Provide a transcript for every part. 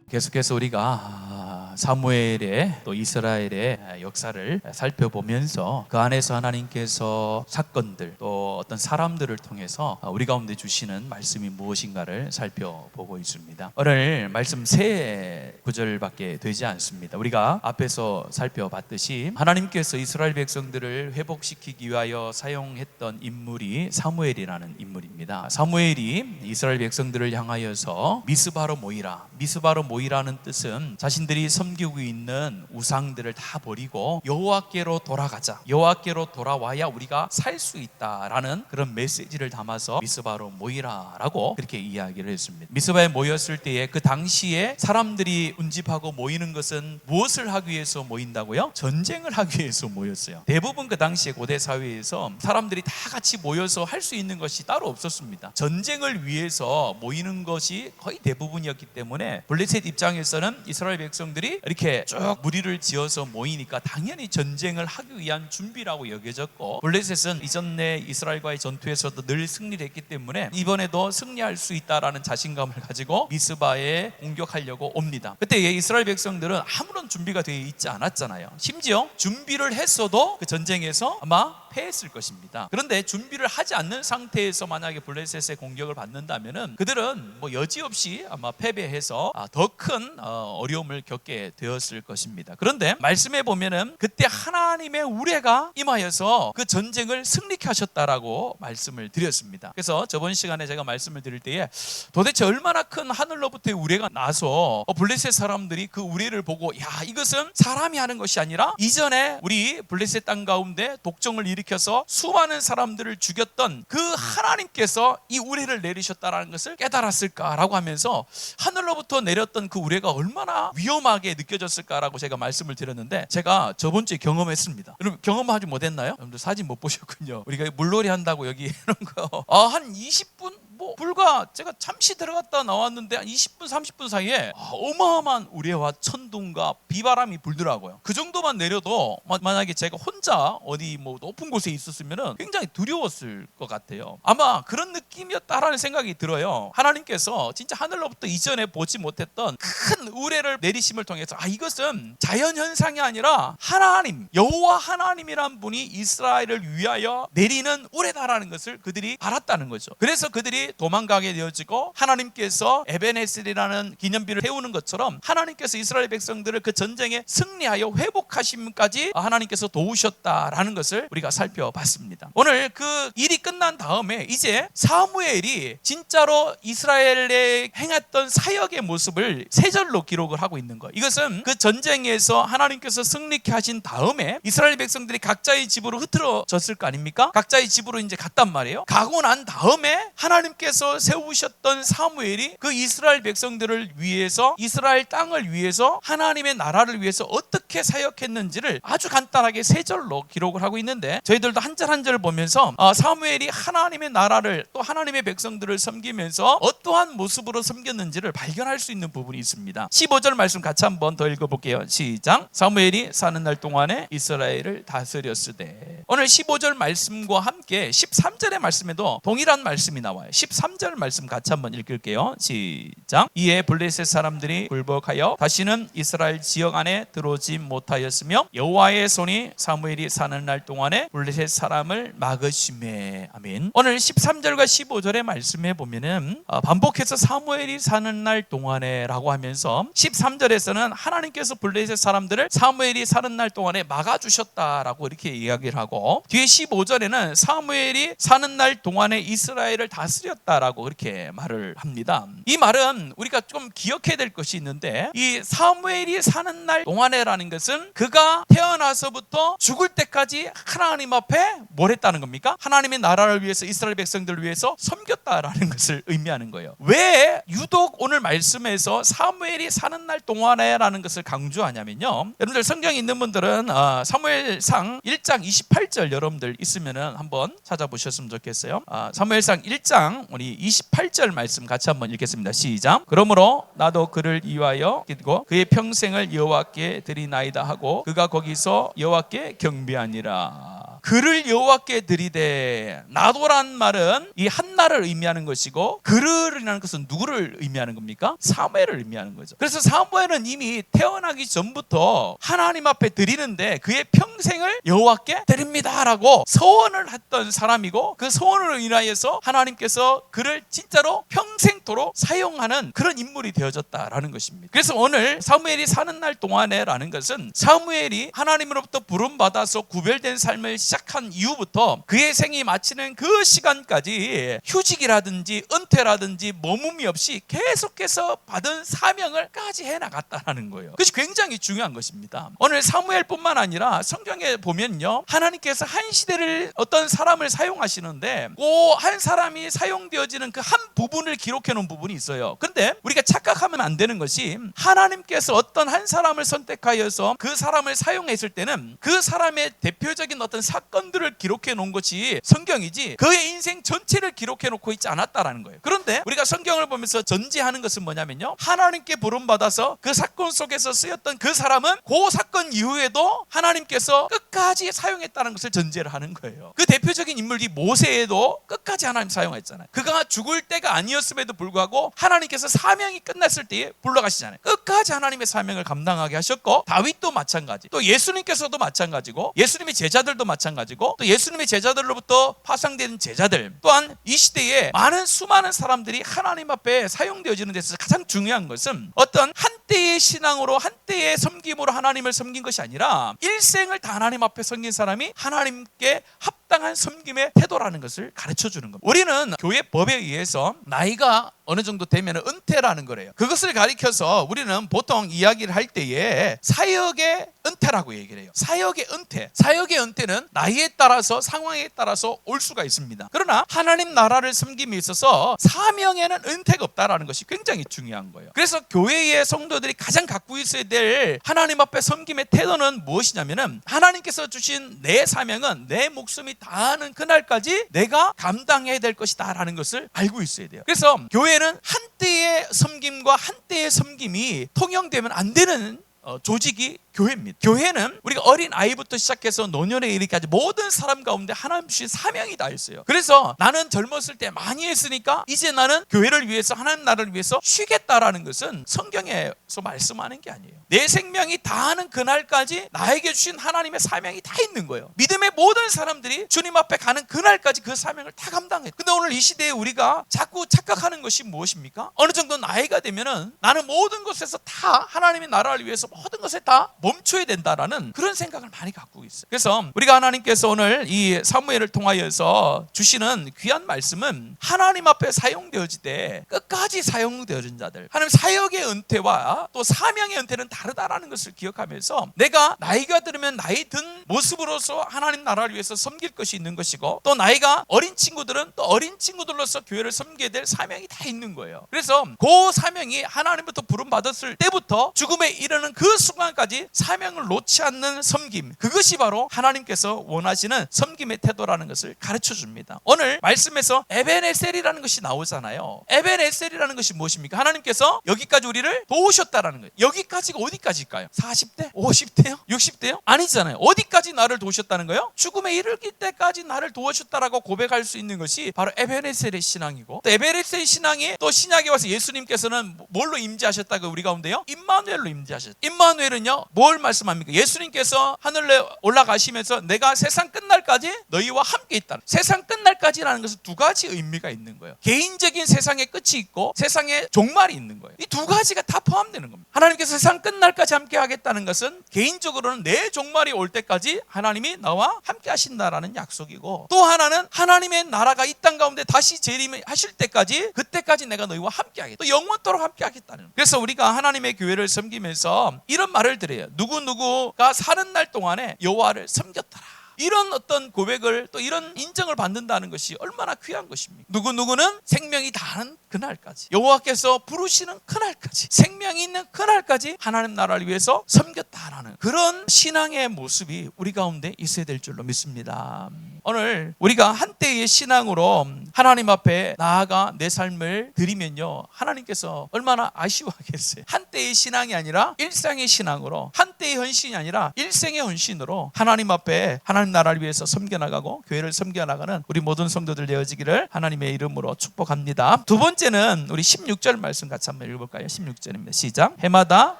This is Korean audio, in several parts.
계속해서 우리가 사무엘의 또 이스라엘의 역사를 살펴보면서 그 안에서 하나님께서 사건들 또 어떤 사람들을 통해서 우리 가운데 주시는 말씀이 무엇인가를 살펴보고 있습니다. 오늘 말씀 세 구절밖에 되지 않습니다. 우리가 앞에서 살펴봤듯이 하나님께서 이스라엘 백성들을 회복시키기 위하여 사용했던 인물이 사무엘이라는 인물입니다. 사무엘이 이스라엘 백성들을 향하여서 미스바로 모이라. 미스바로 모이라는 뜻은 자신들이 섬기고 있는 우상들을 다 버리고 여호와께로 돌아가자. 여호와께로 돌아와야 우리가 살 수 있다라는 그런 메시지를 담아서 미스바로 모이라라고 그렇게 이야기를 했습니다. 미스바에 모였을 때에 그 당시에 사람들이 운집하고 모이는 것은 무엇을 하기 위해서 모인다고요? 전쟁을 하기 위해서 모였어요. 대부분 그 당시에 고대 사회에서 사람들이 다 같이 모여서 할 수 있는 것이 따로 없었습니다. 전쟁을 위해서 모이는 것이 거의 대부분이었기 때문에 블레셋 입장에서는 이스라엘 백성들이 이렇게 쭉 무리를 지어서 모이니까 당연히 전쟁을 하기 위한 준비라고 여겨졌고, 블레셋은 이전에 이스라엘과의 전투에서도 늘 승리를 했기 때문에 이번에도 승리할 수 있다라는 자신감을 가지고 미스바에 공격하려고 옵니다. 그때 이스라엘 백성들은 아무런 준비가 되어 있지 않았잖아요. 심지어 준비를 했어도 그 전쟁에서 아마 패했을 것입니다. 그런데 준비를 하지 않는 상태에서 만약에 블레셋의 공격을 받는다면은 그들은 여지없이 아마 패배해서 더 큰 어려움을 겪게 되었을 것입니다. 그런데 말씀에 보면은 그때 하나님의 우레가 임하여서 그 전쟁을 승리케 하셨다라고 말씀을 드렸습니다. 그래서 저번 시간에 제가 말씀을 드릴 때에 도대체 얼마나 큰 하늘로부터의 우레가 나서 블레셋 사람들이 그 우레를 보고 이것은 사람이 하는 것이 아니라 이전에 우리 블레셋 땅 가운데 독정을 일으켜서 수많은 사람들을 죽였던 그 하나님께서 이 우레를 내리셨다라는 것을 깨달았을까라고 하면서 하늘로부터 내렸던 그 우레가 얼마나 위험하게 느껴졌을까라고 제가 말씀을 드렸는데, 제가 저번 주에 경험했습니다. 여러분 경험하지 못했나요? 여러분들 사진 못 보셨군요. 우리가 물놀이 한다고 여기 이런 거 한 20분 불과 제가 잠시 들어갔다 나왔는데 한 20분 30분 사이에 어마어마한 우레와 천둥과 비바람이 불더라고요. 그 정도만 내려도 만약에 제가 혼자 어디 높은 곳에 있었으면 굉장히 두려웠을 것 같아요. 아마 그런 느낌이었다라는 생각이 들어요. 하나님께서 진짜 하늘로부터 이전에 보지 못했던 큰 우레를 내리심을 통해서 이것은 자연현상이 아니라 하나님, 여호와 하나님이란 분이 이스라엘을 위하여 내리는 우레다라는 것을 그들이 알았다는 거죠. 그래서 그들이 도망가게 되어지고 하나님께서 에벤에셀이라는 기념비를 세우는 것처럼 하나님께서 이스라엘 백성들을 그 전쟁에 승리하여 회복하심까지 하나님께서 도우셨다라는 것을 우리가 살펴봤습니다. 오늘 그 일이 끝난 다음에 이제 사무엘이 진짜로 이스라엘에 행했던 사역의 모습을 세 절로 기록을 하고 있는 거예요. 이것은 그 전쟁에서 하나님께서 승리케 하신 다음에 이스라엘 백성들이 각자의 집으로 흩어졌을 거 아닙니까? 각자의 집으로 이제 갔단 말이에요. 가고 난 다음에 하나님께서 세우셨던 사무엘이 그 이스라엘 백성들을 위해서, 이스라엘 땅을 위해서, 하나님의 나라를 위해서 어떻게 사역했는지를 아주 간단하게 세 절로 기록을 하고 있는데, 저희들도 한 절 한 절을 보면서 사무엘이 하나님의 나라를 또 하나님의 백성들을 섬기면서 어떠한 모습으로 섬겼는지를 발견할 수 있는 부분이 있습니다. 15절 말씀 같이 한번 더 읽어볼게요. 시작. 사무엘이 사는 날 동안에 이스라엘을 다스렸으되. 오늘 15절 말씀과 함께 13절의 말씀에도 동일한 말씀이 나와요. 13절 말씀 같이 한번 읽을게요. 시작. 이에 블레셋 사람들이 굴복하여 다시는 이스라엘 지역 안에 들어오지 못하였으며 여호와의 손이 사무엘이 사는 날 동안에 블레셋 사람을 막으시매. 아멘. 오늘 13절과 15절의 말씀에 보면은 반복해서 사무엘이 사는 날 동안에 라고 하면서 13절에서는 하나님께서 블레셋 사람들을 사무엘이 사는 날 동안에 막아주셨다라고 이렇게 이야기를 하고, 뒤에 15절에는 사무엘이 사는 날 동안에 이스라엘을 다스렸다라고 그렇게 말을 합니다. 이 말은 우리가 좀 기억해야 될 것이 있는데, 이 사무엘이 사는 날 동안에라는 것은 그가 태어나서부터 죽을 때까지 하나님 앞에 뭘 했다는 겁니까? 하나님의 나라를 위해서, 이스라엘 백성들을 위해서 섬겼다라는 것을 의미하는 거예요. 왜 유독 오늘 말씀에서 사무엘이 사는 날 동안에라는 것을 강조하냐면요, 여러분들 성경 있는 분들은 사무엘상 1장 28절 여러분들 있으면은 한번 찾아보셨으면 좋겠어요. 사무엘상 1장 우리 28절 말씀 같이 한번 읽겠습니다. 시작. 그러므로 나도 그를 위하여 기고 그의 평생을 여호와께 드리나이다 하고 그가 거기서 여호와께 경배하니라. 그를 여호와께 드리되, 나도란 말은 이 한나를 의미하는 것이고 그를이라는 것은 누구를 의미하는 겁니까? 사무엘을 의미하는 거죠. 그래서 사무엘은 이미 태어나기 전부터 하나님 앞에 드리는데 그의 평생을 여호와께 드립니다라고 서원을 했던 사람이고, 그 서원을 인하여서 하나님께서 그를 진짜로 평생토록 사용하는 그런 인물이 되어졌다라는 것입니다. 그래서 오늘 사무엘이 사는 날 동안에라는 것은 사무엘이 하나님으로부터 부름받아서 구별된 삶을 시작한 이후부터 그의 생이 마치는 그 시간까지 휴직이라든지 은퇴라든지 머뭄이 없이 계속해서 받은 사명을 까지 해나갔다는 거예요. 그것이 굉장히 중요한 것입니다. 오늘 사무엘뿐만 아니라 성경에 보면요, 하나님께서 한 시대를 어떤 사람을 사용하시는데 그 한 사람이 사용되어지는 그 한 부분을 기록해 놓은 부분이 있어요. 근데 우리가 착각하면 안 되는 것이, 하나님께서 어떤 한 사람을 선택하여서 그 사람을 사용했을 때는 그 사람의 대표적인 어떤 사건들을 기록해 놓은 것이 성경이지 그의 인생 전체를 기록해 놓고 있지 않았다라는 거예요. 그런데 우리가 성경을 보면서 전제하는 것은 뭐냐면요, 하나님께 부름받아서 그 사건 속에서 쓰였던 그 사람은 그 사건 이후에도 하나님께서 끝까지 사용했다는 것을 전제를 하는 거예요. 그 대표적인 인물이 모세에도 끝까지 하나님 사용했잖아요. 그가 죽을 때가 아니었음에도 불구하고 하나님께서 사명이 끝났을 때에 불러가시잖아요. 끝까지 하나님의 사명을 감당하게 하셨고, 다윗도 마찬가지, 또 예수님께서도 마찬가지고, 예수님의 제자들도 마찬가지고, 또 예수님의 제자들로부터 파송된 제자들, 또한 이 시대에 많은 수많은 사람들이 하나님 앞에 사용되어지는 데서 가장 중요한 것은 어떤 한때의 신앙으로 한때의 섬김으로 하나님을 섬긴 것이 아니라 일생을 다 하나님 앞에 섬긴 사람이 하나님께 합당한 섬김의 태도라는 것을 가르쳐주는 겁니다. 우리는 교회 법에 의해서 나이가 어느 정도 되면 은퇴라는 거래요. 그것을 가리켜서 우리는 보통 이야기를 할 때에 사역의 은퇴라고 얘기를 해요. 사역의 은퇴. 사역의 은퇴는 나이에 따라서 상황에 따라서 올 수가 있습니다. 그러나 하나님 나라를 섬김에 있어서 사명에는 은퇴가 없다라는 것이 굉장히 중요한 거예요. 그래서 교회의 성도들이 가장 갖고 있어야 될 하나님 앞에 섬김의 태도는 무엇이냐면은, 하나님께서 주신 내 사명은 내 목숨이 다하는 그날까지 내가 감당해야 될 것이다 라는 것을 알고 있어야 돼요. 그래서 교회는 한때의 섬김과 한때의 섬김이 통용되면 안 되는 조직이 교회입니다. 교회는 우리가 어린 아이부터 시작해서 노년에 이르기까지 모든 사람 가운데 하나님 주신 사명이 다 있어요. 그래서 나는 젊었을 때 많이 했으니까 이제 나는 교회를 위해서, 하나님 나라를 위해서 쉬겠다라는 것은 성경에서 말씀하는 게 아니에요. 내 생명이 다하는 그날까지 나에게 주신 하나님의 사명이 다 있는 거예요. 믿음의 모든 사람들이 주님 앞에 가는 그날까지 그 사명을 다 감당해요. 근데 오늘 이 시대에 우리가 자꾸 착각하는 것이 무엇입니까? 어느 정도 나이가 되면은 나는 모든 것에서 다 하나님의 나라를 위해서 모든 것을 다 멈춰야 된다라는 그런 생각을 많이 갖고 있어요. 그래서 우리가 하나님께서 오늘 이 사무엘을 통하여서 주시는 귀한 말씀은, 하나님 앞에 사용되어질 때 끝까지 사용되어진 자들, 하나님 사역의 은퇴와 또 사명의 은퇴는 다르다라는 것을 기억하면서, 내가 나이가 들으면 나이 든 모습으로서 하나님 나라를 위해서 섬길 것이 있는 것이고, 또 나이가 어린 친구들은 또 어린 친구들로서 교회를 섬기게 될 사명이 다 있는 거예요. 그래서 그 사명이 하나님부터 부름받았을 때부터 죽음에 이르는 그 순간까지 사명을 놓지 않는 섬김, 그것이 바로 하나님께서 원하시는 섬김의 태도라는 것을 가르쳐 줍니다. 오늘 말씀에서 에벤에셀이라는 것이 나오잖아요. 에벤에셀이라는 것이 무엇입니까? 하나님께서 여기까지 우리를 도우셨다라는 거예요. 여기까지가 어디까지일까요? 40대? 50대요? 60대요? 아니잖아요. 어디까지 나를 도우셨다는 거예요? 죽음에 이르기 때까지 나를 도우셨다라고 고백할 수 있는 것이 바로 에벤에셀의 신앙이고, 또 에벤에셀의 신앙이 또 신약에 와서 예수님께서는 뭘로 임재하셨다고 우리 가운데요? 임마누엘로 임재하셨죠. 임마누엘은요, 뭘 말씀합니까? 예수님께서 하늘에 올라가시면서 내가 세상 끝날까지 너희와 함께 있다. 세상 끝날까지라는 것은 두 가지 의미가 있는 거예요. 개인적인 세상의 끝이 있고 세상의 종말이 있는 거예요. 이 두 가지가 다 포함되는 겁니다. 하나님께서 세상 끝날까지 함께 하겠다는 것은 개인적으로는 내 종말이 올 때까지 하나님이 나와 함께 하신다라는 약속이고, 또 하나는 하나님의 나라가 이 땅 가운데 다시 재림하실 때까지, 그때까지 내가 너희와 함께 하겠다. 또 영원토록 함께 하겠다는 거예요. 그래서 우리가 하나님의 교회를 섬기면서 이런 말을 드려요. 누구누구가 사는 날 동안에 여호와를 섬겼더라. 이런 어떤 고백을, 또 이런 인정을 받는다는 것이 얼마나 귀한 것입니까? 누구누구는 생명이 다하는 그날까지, 여호와께서 부르시는 그날까지, 생명이 있는 그날까지 하나님 나라를 위해서 섬겼다라는 그런 신앙의 모습이 우리 가운데 있어야 될 줄로 믿습니다. 오늘 우리가 한때의 신앙으로 하나님 앞에 나아가 내 삶을 드리면요, 하나님께서 얼마나 아쉬워하겠어요. 한때의 신앙이 아니라 일상의 신앙으로, 한때의 헌신이 아니라 일생의 헌신으로 하나님 앞에 하나님 나라를 위해서 섬겨나가고 교회를 섬겨나가는 우리 모든 성도들 되어지기를 하나님의 이름으로 축복합니다. 두 번째는 우리 16절 말씀 같이 한번 읽어볼까요? 16절입니다. 시작. 해마다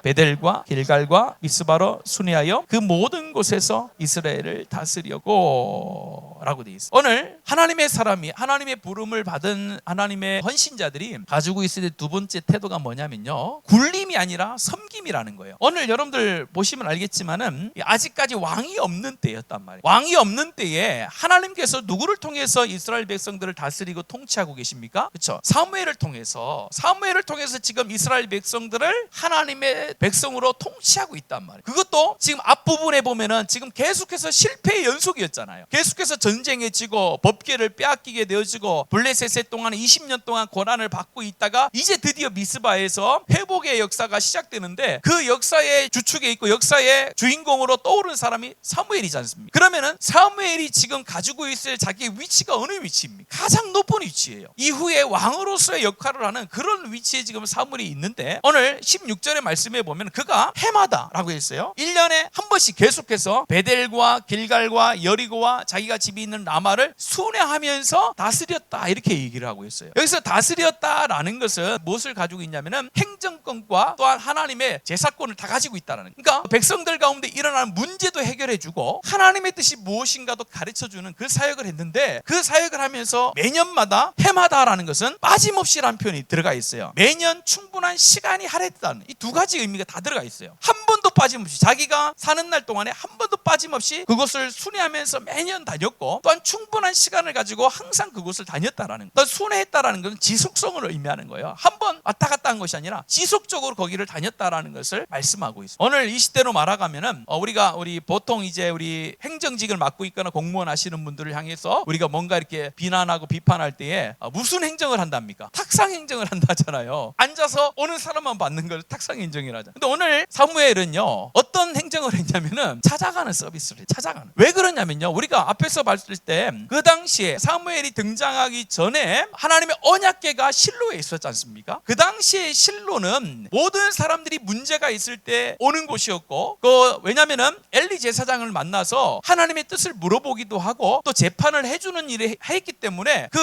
베델과 길갈과 미스바로 순회하여 그 모든 곳에서 이스라엘을 다스려고 라고 되어 있어요. 오늘 하나님의 사람이, 하나님의 부름을 받은 하나님의 헌신자들이 가지고 있을 때 두 번째 태도가 뭐냐면요, 굴림이 아니라 섬김이라는 거예요. 오늘 여러분들 보시면 알겠지만은 아직까지 왕이 없는 때였단 말이에요. 왕이 없는 때에 하나님께서 누구를 통해서 이스라엘 백성들을 다스리고 통치하고 계십니까? 그렇죠? 사무엘을 통해서 지금 이스라엘 백성들을 하나님의 백성으로 통치하고 있단 말이에요. 그것도 지금 앞부분에 보면은 지금 계속해서 실패의 연속이었잖아요. 계속해서 전쟁에 지고 법궤를 빼앗기게 되어지고 블레셋 동안 20년 동안 고난을 받고 있다가 이제 드디어 미스바에서 회복의 역사가 시작되는데, 그 역사의 주축에 있고 역사의 주인공으로 떠오른 사람이 사무엘이지 않습니까? 그러면은 사무엘이 지금 가지고 있을 자기의 위치가 어느 위치입니까? 가장 높은 위치예요. 이후에 왕으로서의 역할을 하는 그런 위치에 지금 사무엘이 있는데, 오늘 16절의 말씀에 보면 그가 해마다라고 했어요. 1년에 한 번씩 계속해서 베델과 길갈과 여리고와 자기가 집이 있는 라마를 순회하면서 다스렸다, 이렇게 얘기를 하고 있어요. 여기서 다스렸다라는 것은 무엇을 가지고 있냐면은 행정권과 또한 하나님의 제사권을 다 가지고 있다는, 그러니까 백성들 가운데 일어나는 문제도 해결해주고 하나님의 뜻이 무엇인가도 가르쳐주는 그 사역을 했는데, 그 사역을 하면서 매년마다, 해마다라는 것은 빠짐없이라는 표현이 들어가 있어요. 매년 충분한 시간이 할애됐다는 이 두 가지 의미가 다 들어가 있어요. 한 번도 빠짐없이, 자기가 사는 날 동안에 한 번도 빠짐없이 그곳을 순회하면서 매년 다녔고, 또한 충분한 시간을 가지고 항상 그곳을 다녔다라는 거. 순회했다라는 것은 지속성을 의미하는 거예요. 한 번 왔다 갔다 한 것이 아니라 지속적으로 거기를 다녔다라는 것을 말씀하고 있어요. 오늘 이 시대로 말아가면은 우리 보통 이제 우리 행정직을 맡고 있거나 공무원 하시는 분들을 향해서 우리가 뭔가 이렇게 비난하고 비판할 때에 무슨 행정을 한답니까? 탁상 행정을 한다잖아요. 앉아서 오는 사람만 받는 걸 탁상 행정이라죠. 근데 오늘 사무엘은요, 어떤 행정을 했냐면은 찾아가는 서비스를 찾아가는. 왜 그러냐면요, 우리가 앞에서 봤을 때 그 당시에 사무엘이 등장하기 전에 하나님의 언약궤가 실로에 있었지 않습니까? 그 당시에 실로는 모든 사람들이 문제가 있을 때 오는 곳이었고, 왜냐면은 엘리 제사장을 만나서 하나님의 뜻을 물어보기도 하고 또 재판을 해주는 일을 했기 때문에 그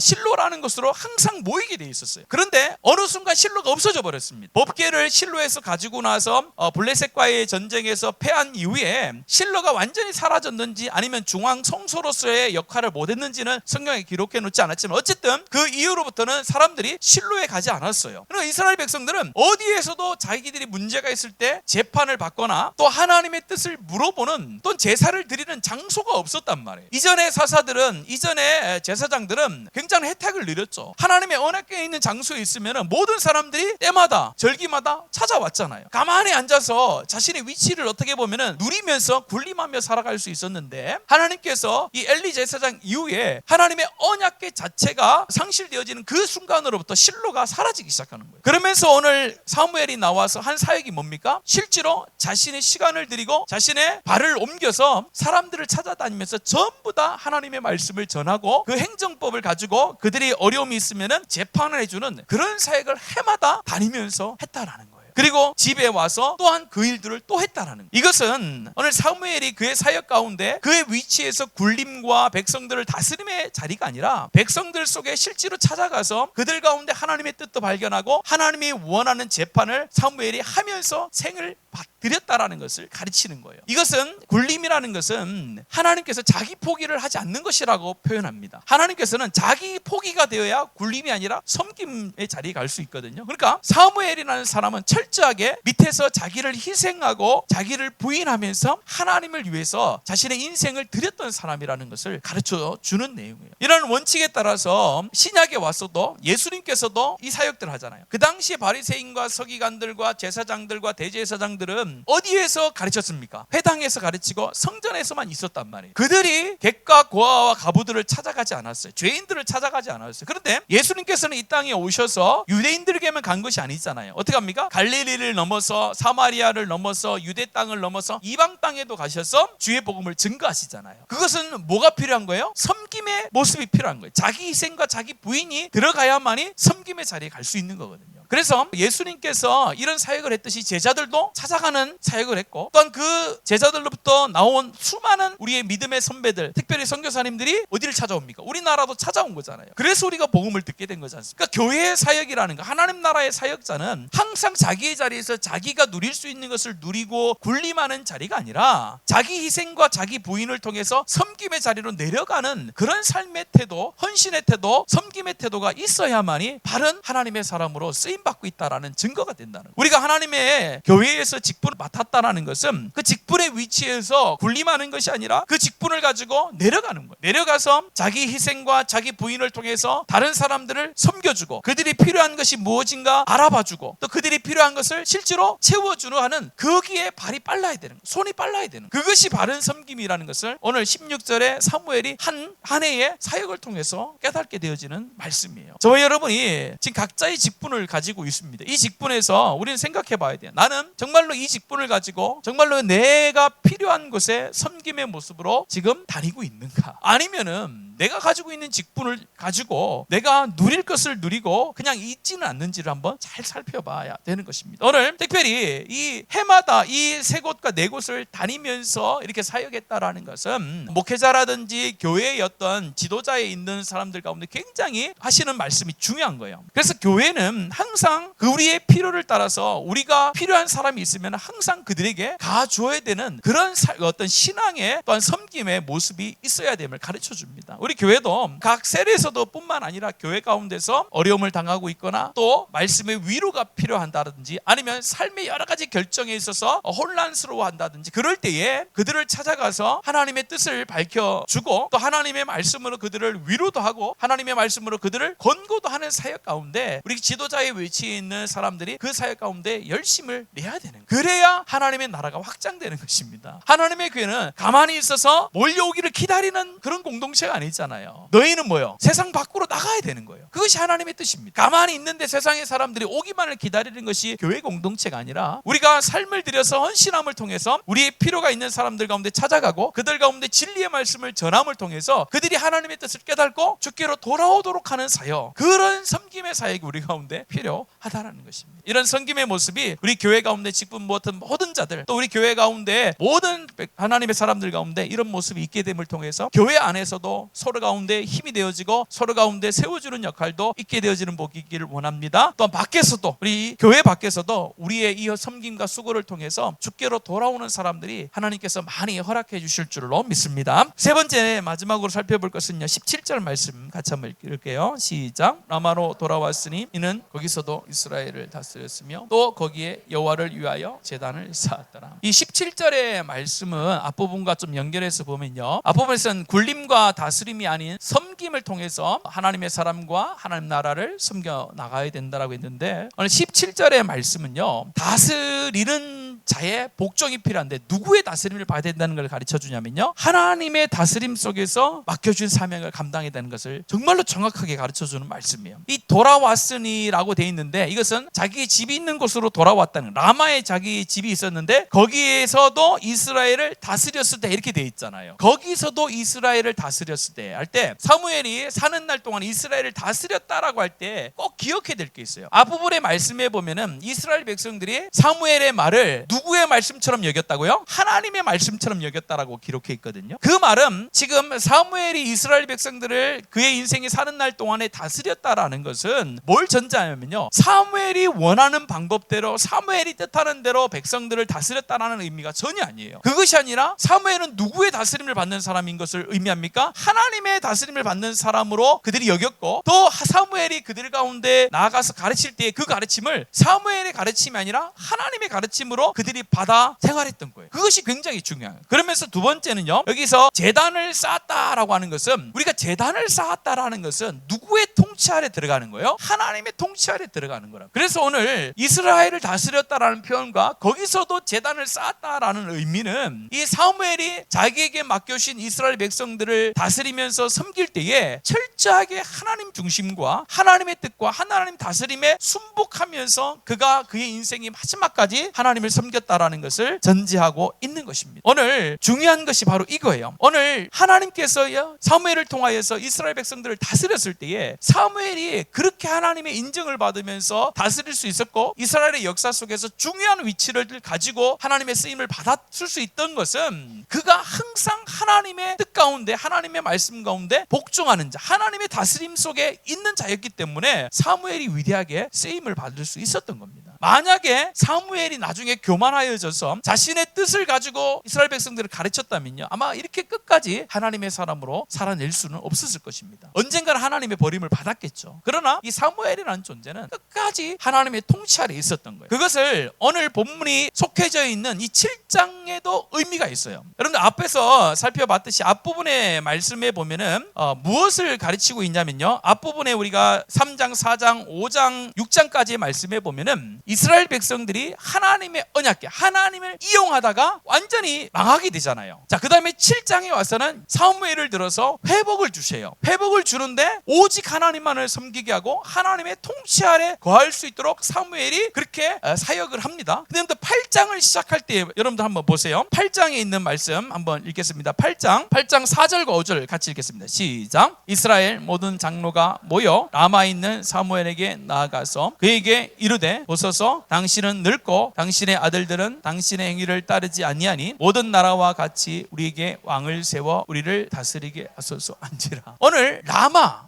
실로라는 것으로 항상 모이게 돼 있었어요. 그런데 어느 순간 실로가 없어져 버렸습니다. 법궤를 실로에서 가지고 나서 블레셋과의 전쟁에서 패한 이후에 실로가 완전히 사라졌는지 아니면 중앙 성소로서의 역할을 못했는지는 성경에 기록해 놓지 않았지만, 어쨌든 그 이후로부터는 사람들이 실로에 가지 않았어요. 그러니까 이스라엘 백성들은 어디에서도 자기들이 문제가 있을 때 재판을 받거나 또 하나님의 뜻을 물어보는, 또 제사를 드리는 장소가 없었단 말이에요. 이전의 사사들은, 이전의 제사장들은 굉장히 혜택을 누렸죠. 하나님의 언약궤에 있는 장소에 있으면 모든 사람들이 때마다 절기마다 찾아왔잖아요. 가만히 앉아서 자신의 위치를 어떻게 보면 누리면서 군림하며 살아갈 수 있었는데, 하나님께서 이 엘리 제사장 이후에 하나님의 언약궤 자체가 상실되어지는 그 순간으로부터 실로가 사라지기 시작하는 거예요. 그러면서 오늘 사무엘이 나와서 한 사역이 뭡니까? 실제로 자신의 시간을 들이고 자신의 발을 옮겨서 사람들을 찾아다니면서 전부 다 하나님의 말씀을 전하고 그 행정법을 가지고 그들이 어려움이 있으면 재판을 해주는 그런 사역을 해마다 다니면서 했다라는 거예요. 그리고 집에 와서 또한 그 일들을 또 했다라는 거예요. 이것은 오늘 사무엘이 그의 사역 가운데 그의 위치에서 굴림과 백성들을 다스림의 자리가 아니라 백성들 속에 실제로 찾아가서 그들 가운데 하나님의 뜻도 발견하고 하나님이 원하는 재판을 사무엘이 하면서 생을 드렸다라는 것을 가르치는 거예요. 이것은 굴림이라는 것은 하나님께서 자기 포기를 하지 않는 것이라고 표현합니다. 하나님께서는 자기 포기가 되어야 굴림이 아니라 섬김의 자리에 갈 수 있거든요. 그러니까 사무엘이라는 사람은 철저하게 밑에서 자기를 희생하고 자기를 부인하면서 하나님을 위해서 자신의 인생을 드렸던 사람이라는 것을 가르쳐 주는 내용이에요. 이런 원칙에 따라서 신약에 왔어도 예수님께서도 이 사역들을 하잖아요. 그 당시에 바리새인과 서기관들과 제사장들과 대제사장들 백성들은 어디에서 가르쳤습니까? 회당에서 가르치고 성전에서만 있었단 말이에요. 그들이 객과 고아와 가부들을 찾아가지 않았어요. 죄인들을 찾아가지 않았어요. 그런데 예수님께서는 이 땅에 오셔서 유대인들에게만 간 것이 아니잖아요. 어떻게 합니까? 갈릴리를 넘어서 사마리아를 넘어서 유대 땅을 넘어서 이방 땅에도 가셔서 주의 복음을 증거하시잖아요. 그것은 뭐가 필요한 거예요? 섬김의 모습이 필요한 거예요. 자기 희생과 자기 부인이 들어가야만이 섬김의 자리에 갈 수 있는 거거든요. 그래서 예수님께서 이런 사역을 했듯이 제자들도 찾아가는 사역을 했고, 또한 그 제자들로부터 나온 수많은 우리의 믿음의 선배들, 특별히 선교사님들이 어디를 찾아옵니까? 우리나라도 찾아온 거잖아요. 그래서 우리가 복음을 듣게 된 거지 않습니까? 그러니까 교회의 사역이라는 거, 하나님 나라의 사역자는 항상 자기의 자리에서 자기가 누릴 수 있는 것을 누리고 군림하는 자리가 아니라 자기 희생과 자기 부인을 통해서 섬김의 자리로 내려가는 그런 삶의 태도, 헌신의 태도, 섬김의 태도가 있어야만이 바른 하나님의 사람으로 쓰임 받고 있다라는 증거가 된다는 거예요. 우리가 하나님의 교회에서 직분을 맡았다라는 것은 그 직분의 위치에서 군림하는 것이 아니라 그 직분을 가지고 내려가는 거예요. 내려가서 자기 희생과 자기 부인을 통해서 다른 사람들을 섬겨주고, 그들이 필요한 것이 무엇인가 알아봐주고, 또 그들이 필요한 것을 실제로 채워주려 하는, 거기에 발이 빨라야 되는 거예요. 손이 빨라야 되는 거예요. 그것이 바른 섬김이라는 것을 오늘 16절에 사무엘이 한 해의 사역을 통해서 깨닫게 되어지는 말씀이에요. 저와 여러분이 지금 각자의 직분을 가지고 있습니다. 이 직분에서 우리는 생각해 봐야 돼요. 나는 정말로 이 직분을 가지고 정말로 내가 필요한 곳에 섬김의 모습으로 지금 다니고 있는가? 아니면은 내가 가지고 있는 직분을 가지고 내가 누릴 것을 누리고 그냥 있지는 않는지를 한번 잘 살펴봐야 되는 것입니다. 오늘 특별히 이 해마다 이 세 곳과 네 곳을 다니면서 이렇게 사역했다라는 것은 목회자라든지 교회의 어떤 지도자에 있는 사람들 가운데 굉장히 하시는 말씀이 중요한 거예요. 그래서 교회는 항상 그 우리의 필요를 따라서 우리가 필요한 사람이 있으면 항상 그들에게 가줘야 되는 그런 어떤 신앙의 또한 섬김의 모습이 있어야 됨을 가르쳐 줍니다. 우리 교회도 각 세례에서도 뿐만 아니라 교회 가운데서 어려움을 당하고 있거나 또 말씀의 위로가 필요한다든지 아니면 삶의 여러 가지 결정에 있어서 혼란스러워한다든지 그럴 때에 그들을 찾아가서 하나님의 뜻을 밝혀주고 또 하나님의 말씀으로 그들을 위로도 하고 하나님의 말씀으로 그들을 권고도 하는 사역 가운데 우리 지도자의 위치에 있는 사람들이 그 사역 가운데 열심을 내야 되는 거예요. 그래야 하나님의 나라가 확장되는 것입니다. 하나님의 교회는 가만히 있어서 몰려오기를 기다리는 그런 공동체가 아니잖아요. 너희는 뭐요? 세상 밖으로 나가야 되는 거예요. 그것이 하나님의 뜻입니다. 가만히 있는데 세상의 사람들이 오기만을 기다리는 것이 교회 공동체가 아니라 우리가 삶을 들여서 헌신함을 통해서 우리의 필요가 있는 사람들 가운데 찾아가고 그들 가운데 진리의 말씀을 전함을 통해서 그들이 하나님의 뜻을 깨닫고 주께로 돌아오도록 하는 사역, 그런 섬김의 사역이 우리 가운데 필요하다는 것입니다. 이런 섬김의 모습이 우리 교회 가운데 직분 모든 자들 또 우리 교회 가운데 모든 하나님의 사람들 가운데 이런 모습이 있게 됨을 통해서 교회 안에서도 서로 가운데 힘이 되어지고 서로 가운데 세워주는 역할도 있게 되어지는 복이기를 원합니다. 또 밖에서도 우리 교회 밖에서도 우리의 이 섬김과 수고를 통해서 주께로 돌아오는 사람들이 하나님께서 많이 허락해 주실 줄로 믿습니다. 세 번째 마지막으로 살펴볼 것은요 17절 말씀 같이 한번 읽을게요. 시작. 라마로 돌아왔으니 이는 거기서도 이스라엘을 다스렸으며 또 거기에 여호와를 위하여 제단을 쌓았더라. 이 17절의 말씀은 앞부분과 좀 연결해서 보면요 앞부분에서는 굴림과 다스림이 아닌 섬김을 통해서 하나님의 사람과 하나님 나라를 섬겨 나가야 된다라고 했는데 오늘 17절의 말씀은요 다스리는 자의 복종이 필요한데 누구의 다스림을 받아야 된다는 걸 가르쳐 주냐면요 하나님의 다스림 속에서 맡겨준 사명을 감당해야 되는 것을 정말로 정확하게 가르쳐 주는 말씀이에요. 이 돌아왔으니라고 돼 있는데 이것은 자기 집이 있는 곳으로 돌아왔다는 라마에 자기 집이 있었는데 거기에서도 이스라엘을 다스렸을 때 이렇게 돼 있잖아요. 거기서도 이스라엘을 다스렸을 때 할 때 사무엘이 사는 날 동안 이스라엘을 다스렸다라고 할 때 꼭 기억해야 될 게 있어요. 앞부분의 말씀에 보면은 이스라엘 백성들이 사무엘의 말을 누구의 말씀처럼 여겼다고요? 하나님의 말씀처럼 여겼다라고 기록해 있거든요. 그 말은 지금 사무엘이 이스라엘 백성들을 그의 인생이 사는 날 동안에 다스렸다라는 것은 뭘 전제하냐면요 사무엘이 원하는 방법대로 사무엘이 뜻하는 대로 백성들을 다스렸다라는 의미가 전혀 아니에요. 그것이 아니라 사무엘은 누구의 다스림을 받는 사람인 것을 의미합니까? 하나님의 다스림을 받는 사람으로 그들이 여겼고 또 사무엘이 그들 가운데 나아가서 가르칠 때 그 가르침을 사무엘의 가르침이 아니라 하나님의 가르침으로 그들이 받아 생활했던 거예요. 그것이 굉장히 중요해요. 그러면서 두 번째는요, 여기서 제단을 쌓았다라고 하는 것은, 우리가 제단을 쌓았다라는 것은 누구의 통치 아래 들어가는 거예요? 하나님의 통치 아래 들어가는 거라. 그래서 오늘 이스라엘을 다스렸다라는 표현과 거기서도 제단을 쌓았다라는 의미는, 이 사무엘이 자기에게 맡겨주신 이스라엘 백성들을 다스리면서 섬길 때에 철저하게 하나님 중심과 하나님의 뜻과 하나님 다스림에 순복하면서 그가 그의 인생의 마지막까지 하나님을 섬겼다라는 것을 전제하고 있는 것입니다. 오늘 중요한 것이 바로 이거예요. 오늘 하나님께서요, 사무엘을 통하여서 이스라엘 백성들을 다스렸을 때에 사무엘이 그렇게 하나님의 인정을 받으면서 다스릴 수 있었고, 이스라엘의 역사 속에서 중요한 위치를 가지고 하나님의 쓰임을 받았을 수 있던 것은, 그가 항상 하나님의 뜻 가운데, 하나님의 말씀 가운데 복종하는 자, 하나님의 다스림 속에 있는 자였기 때문에 사무엘이 위대하게 쓰임을 받을 수 있었던 겁니다. 만약에 사무엘이 나중에 교만하여져서 자신의 뜻을 가지고 이스라엘 백성들을 가르쳤다면요, 아마 이렇게 끝까지 하나님의 사람으로 살아낼 수는 없었을 것입니다. 언젠가는 하나님의 버림을 받았겠죠. 그러나 이 사무엘이라는 존재는 끝까지 하나님의 통치 아래 있었던 거예요. 그것을 오늘 본문이 속해져 있는 이 7장에도 의미가 있어요. 여러분들 앞에서 살펴봤듯이 앞부분의 말씀에 보면은 무엇을 가르치고 있냐면요, 앞부분에 우리가 3장, 4장, 5장, 6장까지의 말씀에 보면은 이스라엘 백성들이 하나님의 언약궤, 하나님을 이용하다가 완전히 망하게 되잖아요. 자, 그 다음에 7장에 와서는 사무엘을 들어서 회복을 주세요. 회복을 주는데 오직 하나님만을 섬기게 하고 하나님의 통치 아래 거할 수 있도록 사무엘이 그렇게 사역을 합니다. 그 다음에 8장을 시작할 때 여러분들 한번 보세요. 8장에 있는 말씀 한번 읽겠습니다. 8장 4절과 5절 같이 읽겠습니다. 시작. 이스라엘 모든 장로가 모여 라마에 있는 사무엘에게 나아가서 그에게 이르되, 보소서, 당신은 늙고 당신의 아들들은 당신의 행위를 따르지 아니하니 모든 나라와 같이 우리에게 왕을 세워 우리를 다스리게 하소서 한지라. 오늘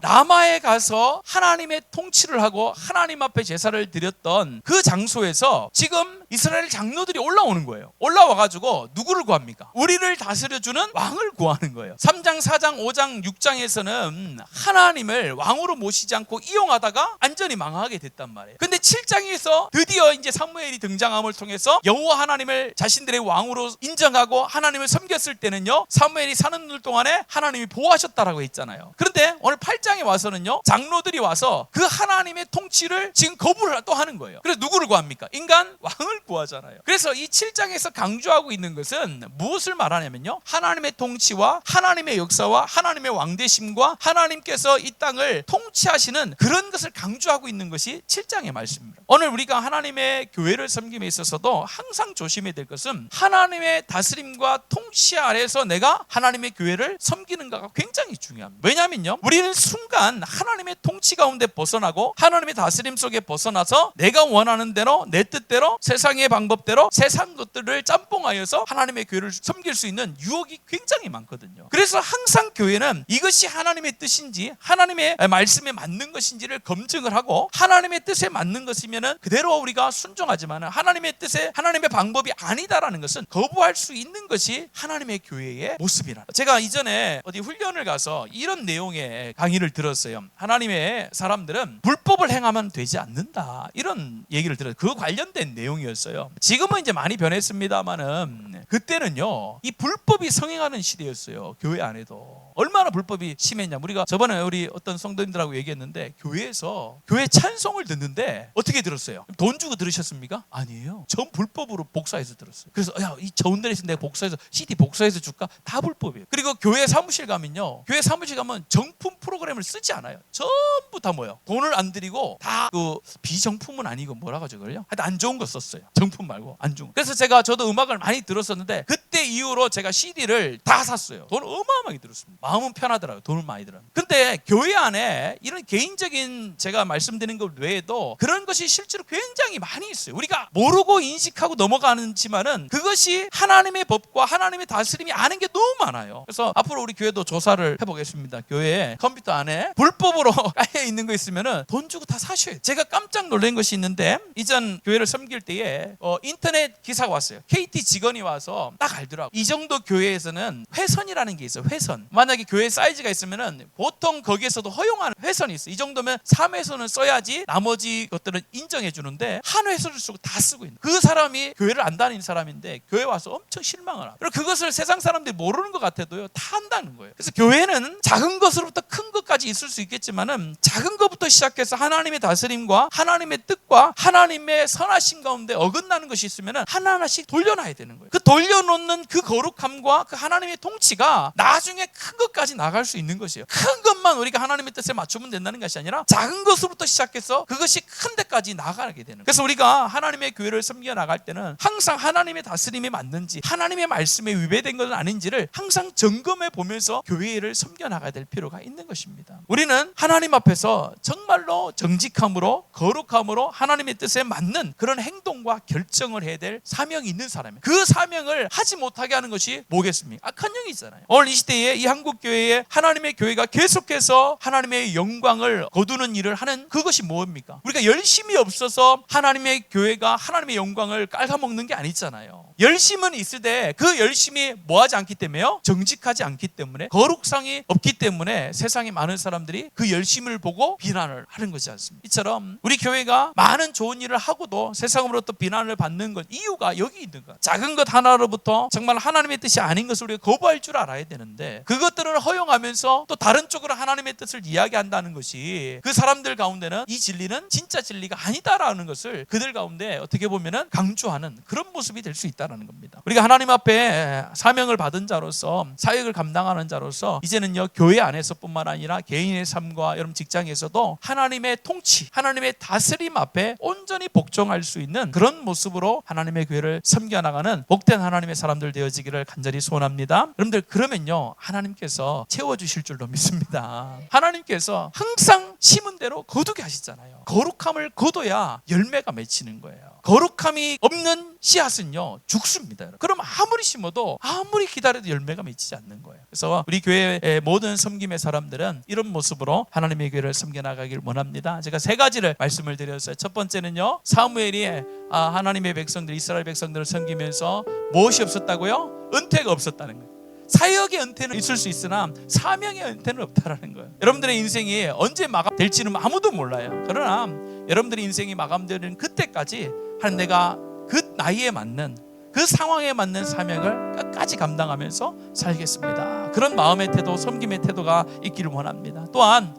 라마에 가서 하나님의 통치를 하고 하나님 앞에 제사를 드렸던 그 장소에서 지금 이스라엘 장로들이 올라오는 거예요. 올라와가지고 누구를 구합니까? 우리를 다스려주는 왕을 구하는 거예요. 3장, 4장, 5장, 6장에서는 하나님을 왕으로 모시지 않고 이용하다가 완전히 망하게 됐단 말이에요. 근데 7장에서 드디어 이제 사무엘이 등장함을 통해서 여호와 하나님을 자신들의 왕으로 인정하고 하나님을 섬겼을 때는요, 사무엘이 사는 날 동안에 하나님이 보호하셨다라고 했잖아요. 그런데 오늘 8장에 와서는요, 장로들이 와서 그 하나님의 통치를 지금 거부를 또 하는 거예요. 그래서 누구를 구합니까? 인간 왕을 구하잖아요. 그래서 이 7장에서 강조하고 있는 것은 무엇을 말하냐면요, 하나님의 통치와 하나님의 역사와 하나님의 왕대심과 하나님께서 이 땅을 통치하시는 그런 것을 강조하고 있는 것이 7장의 말씀입니다. 오늘 우리가 하나님의 교회를 섬김에 있어서도 항상 조심해야 될 것은, 하나님의 다스림과 통치 아래에서 내가 하나님의 교회를 섬기는가가 굉장히 중요합니다. 왜냐하면요, 우리는 순간 하나님의 통치 가운데 벗어나고 하나님의 다스림 속에 벗어나서 내가 원하는 대로, 내 뜻대로, 세상의 방법대로 세상 것들을 짬뽕하여서 하나님의 교회를 섬길 수 있는 유혹이 굉장히 많거든요. 그래서 항상 교회는 이것이 하나님의 뜻인지 하나님의 말씀에 맞는 것인지를 검증을 하고, 하나님의 뜻에 맞는 것이면 그대로 우리가 순종하지만 하나님의 뜻에, 하나님의 방법이 아니다라는 것은 거부할 수 있는 것이 하나님의 교회의 모습이라. 제가 이전에 어디 훈련을 가서 이런 내용의 강의를 들었어요. 하나님의 사람들은 불법을 행하면 되지 않는다, 이런 얘기를 들었어요. 그 관련된 내용이었어요. 지금은 이제 많이 변했습니다만은 그때는요, 이 불법이 성행하는 시대였어요. 교회 안에도 얼마나 불법이 심했냐. 우리가 저번에 우리 어떤 성도님들하고 얘기했는데, 교회에서 교회 찬송을 듣는데 어떻게 들었어요? 돈 주고 들으셨습니까? 아니에요. 전 불법으로 복사해서 들었어요. 그래서 이 좋은 데에서 내가 복사해서 CD 복사해서 줄까? 다 불법이에요. 그리고 교회 사무실 가면요, 교회 사무실 가면 정품 프로그램을 쓰지 않아요. 전부 다 뭐예요? 돈을 안 들이고 다 그 비정품은 아니고 뭐라고 하죠, 그걸요? 하여튼 안 좋은 거 썼어요. 정품 말고 안 좋은 거. 그래서 저도 음악을 많이 들었었는데, 그때 이후로 제가 CD를 다 샀어요. 돈을 어마어마하게 들었습니다. 마음은 편하더라고요. 돈을 많이 들었는데. 근데 교회 안에 이런 개인적인 제가 말씀드리는 것 외에도 그런 것이 실제로 굉장히 많이 있어요. 우리가 모르고 인식하고 넘어가는지만은 그것이 하나님의 법과 하나님의 다스림이 아는 게 너무 많아요. 그래서 앞으로 우리 교회도 조사를 해보겠습니다. 교회에 컴퓨터 안에 불법으로 깔려 있는 거 있으면은 돈 주고 다 사셔야 돼요. 제가 깜짝 놀란 것이 있는데, 이전 교회를 섬길 때에 인터넷 기사가 왔어요. KT 직원이 와서 딱 알더라고요. 이 정도 교회에서는 회선이라는 게 있어요. 회선. 만약에 교회 사이즈가 있으면은 보통 거기에서도 허용하는 회선이 있어요. 이 정도면 3회선은 써야지 나머지 것들은 인정해 주는데, 가운데 한 회서를 쓰고 다 쓰고 있는 그 사람이 교회를 안 다니는 사람인데 교회 와서 엄청 실망을 하고, 그리고 그것을 세상 사람들이 모르는 것 같아도요 다 한다는 거예요. 그래서 교회는 작은 것으로부터 큰 것까지 있을 수 있겠지만은 작은 것부터 시작해서 하나님의 다스림과 하나님의 뜻과 하나님의 선하심 가운데 어긋나는 것이 있으면은 하나하나씩 돌려놔야 되는 거예요. 그 돌려놓는 그 거룩함과 그 하나님의 통치가 나중에 큰 것까지 나갈 수 있는 것이에요. 큰 것만 우리가 하나님의 뜻에 맞추면 된다는 것이 아니라 작은 것으로부터 시작해서 그것이 큰 데까지 나가게 되는 거예요. 그래서 우리가 하나님의 교회를 섬겨 나갈 때는 항상 하나님의 다스림이 맞는지 하나님의 말씀에 위배된 것은 아닌지를 항상 점검해 보면서 교회를 섬겨 나가야 될 필요가 있는 것입니다. 우리는 하나님 앞에서 정말로 정직함으로 거룩함으로 하나님의 뜻에 맞는 그런 행동과 결정을 해야 될 사명이 있는 사람이에요. 그 사명을 하지 못하게 하는 것이 뭐겠습니까? 악한 영이 있잖아요. 오늘 이 시대에 이 한국교회에 하나님의 교회가 계속해서 하나님의 영광을 거두는 일을 하는 그것이 뭡니까? 우리가 열심이 없어서 하나님의 교회가 하나님의 영광을 깔아먹는 게 아니잖아요. 열심은 있을 때 그 열심이 뭐하지 않기 때문에요? 정직하지 않기 때문에, 거룩상이 없기 때문에 세상에 많은 사람들이 그 열심을 보고 비난을 하는 것이 않습니까? 이처럼 우리 교회가 많은 좋은 일을 하고도 세상으로부터 비난을 받는 것, 이유가 여기 있는 거야. 작은 것 하나로부터 정말 하나님의 뜻이 아닌 것을 우리가 거부할 줄 알아야 되는데, 그것들을 허용하면서 또 다른 쪽으로 하나님의 뜻을 이야기한다는 것이 그 사람들 가운데는 이 진리는 진짜 진리가 아니다라는 것을 그들 가운데 어떻게 보면은 강조하는 그런 모습이 될 수 있다는 겁니다. 우리가 하나님 앞에 사명을 받은 자로서, 사역을 감당하는 자로서 이제는요 교회 안에서뿐만 아니라 개인의 삶과 여러분 직장에서도 하나님의 통치, 하나님의 다스림 앞에 온전히 복종할 수 있는 그런 모습으로 하나님의 교회를 섬겨나가는 복된 하나님의 사람들 되어지기를 간절히 소원합니다. 여러분들, 그러면요 하나님께서 채워주실 줄로 믿습니다. 하나님께서 항상 심은 대로 거두게 하시잖아요. 거룩함을 거둬야 열매가 맺히는 거예요. 거룩함이 없는 씨앗은요 죽습니다. 그럼 아무리 심어도 아무리 기다려도 열매가 맺히지 않는 거예요. 그래서 우리 교회의 모든 섬김의 사람들은 이런 모습으로 하나님의 교회를 섬겨나가길 원합니다. 제가 세 가지를 말씀을 드렸어요. 첫 번째는요, 사무엘이 하나님의 백성들, 이스라엘 백성들을 섬기면서 무엇이 없었다고요? 은퇴가 없었다는 거예요. 사역의 은퇴는 있을 수 있으나 사명의 은퇴는 없다라는 거예요. 여러분들의 인생이 언제 마감될지는 아무도 몰라요. 그러나 여러분들의 인생이 마감되는 그때까지 하나님, 내가 그 나이에 맞는, 그 상황에 맞는 사명을 끝까지 감당하면서 살겠습니다. 그런 마음의 태도, 섬김의 태도가 있기를 원합니다. 또한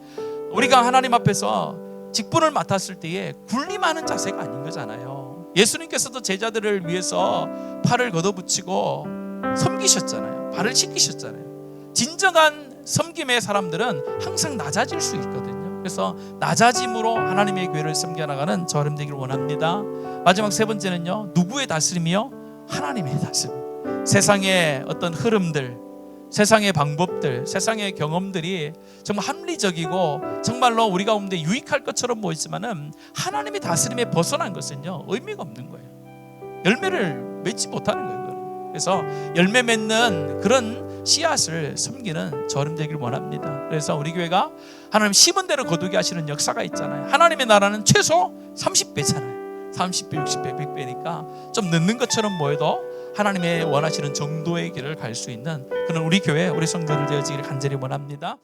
우리가 하나님 앞에서 직분을 맡았을 때에 군림하는 자세가 아닌 거잖아요. 예수님께서도 제자들을 위해서 팔을 걷어붙이고 섬기셨잖아요. 발을 씻기셨잖아요. 진정한 섬김의 사람들은 항상 낮아질 수 있거든요. 그래서 낮아짐으로 하나님의 교회를 섬겨나가는 저 여러분 되기를 원합니다. 마지막 세 번째는요, 누구의 다스림이요? 하나님의 다스림. 세상의 어떤 흐름들, 세상의 방법들, 세상의 경험들이 정말 합리적이고 정말로 우리 가운데 유익할 것처럼 보이지만은 하나님의 다스림에 벗어난 것은요 의미가 없는 거예요. 열매를 맺지 못하는 거예요. 그래서 열매 맺는 그런 씨앗을 섬기는 저 여러분 되기를 원합니다. 그래서 우리 교회가 하나님 심은 대로 거두게 하시는 역사가 있잖아요. 하나님의 나라는 최소 30배잖아요. 30배, 60배, 100배니까 좀 늦는 것처럼 보여도 하나님의 원하시는 정도의 길을 갈 수 있는 그런 우리 교회, 우리 성도들 되어지기를 간절히 원합니다.